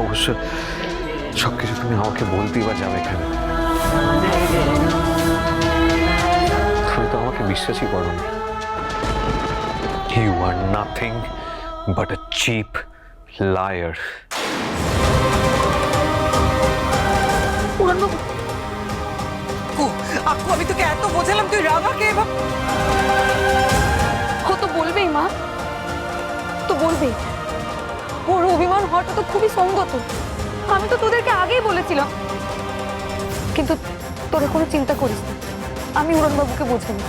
অবশ্য সবকিছু তুমি আমাকে বলতেই বা যাবে কেন? তুমি তো আমাকে বিশ্বাসই করো না। You are nothing but a cheap liar. উড়ানবাবু, আকু আমি তোকে এত বোঝালাম, তুই রাগাকে ও তো বলবেই মা, তো বলবেই। ওর অভিমান হওয়াটা তো খুবই সঙ্গত। আমি তো তোদেরকে আগেই বলেছিলাম, কিন্তু তোরা কোনো চিন্তা করিস না, আমি উড়ানবাবুকে বোঝাবো।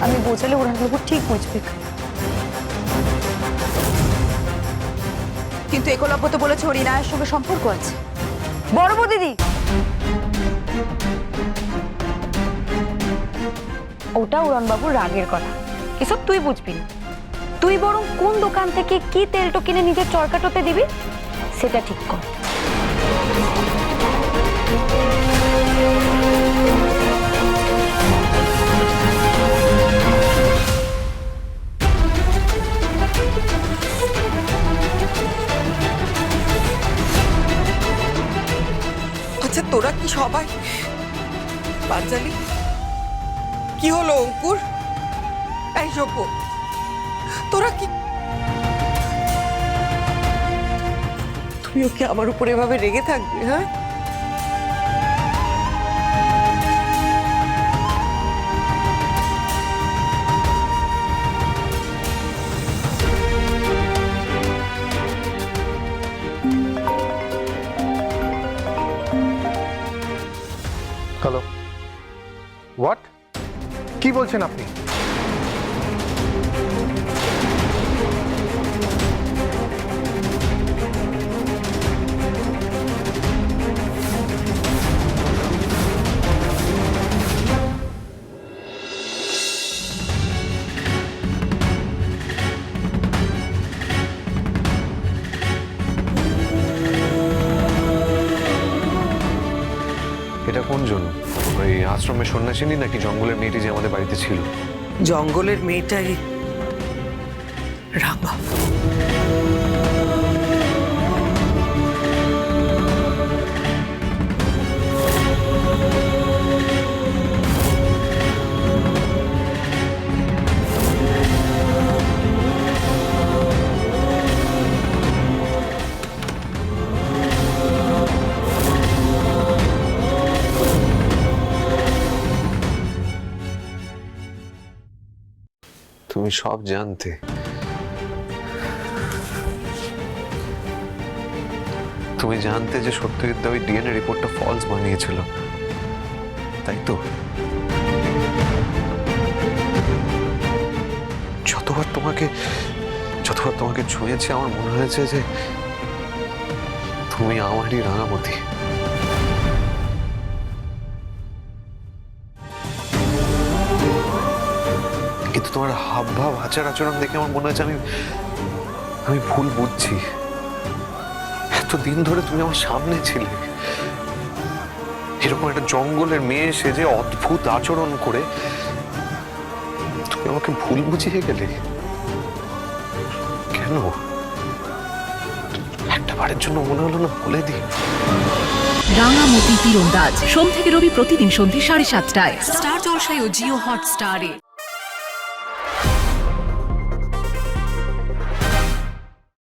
আমি বোঝালে উড়ানবাবু ঠিক বুঝবে। কিন্তু একলব্য তো বলেছে ওর ইনায়ের সঙ্গে সম্পর্ক আছে। বড় বৌ দিদি, ওটা উড়ানবাবুর রাগের কথা, এসব তুই বুঝবি না। তুই বরং কোন দোকান থেকে কি তেলটা কিনে নিজের চরকাটোতে দিবি সেটা ঠিক কর। আচ্ছা তোরা কি সবাই পাঞ্জালি? কি হলো অঙ্কুর? এই সভ্য, তোরা কি, তুমি ওকে আমার উপরে এভাবে রেগে থাকবে? হ্যাঁ, হ্যালো, হোয়াট? কি বলছেন আপনি? এটা কোনজন? ওই আশ্রমের সন্ন্যাসিনী নাকি জঙ্গলের মেয়েটি যে আমাদের বাড়িতে ছিল? জঙ্গলের মেয়েটাই রাঙা। তুমি সব জানতে? তুমি জানতে যে সত্যজিৎ ওই ডিএনএ রিপোর্টটা ফলস বানিয়েছিল, তাই তো? যতবার তোমাকে ছুঁয়েছে আমার মনে হয়েছে যে তুমি আমারই রাঙামতি। কিন্তু তোমার হাব ভাব আচার আচরণ দেখে আমার মনে হচ্ছে আমি ভুল বুঝছি। এতদিন ধরে তুমি আমার সামনে ছিলে, এরকম একটা জঙ্গলের মেয়ে সেজে অদ্ভুত আচরণ করে তুমি আমাকে ভুল বুঝিয়ে গেলে কেন? একটা বারের জন্য মনে হলো না বলে দিই? রাঙামতি তীরন্দাজ সোম থেকে রবি প্রতিদিন সন্ধ্যে 7:30টায় স্টার জলসায় ও জিও হটস্টারে।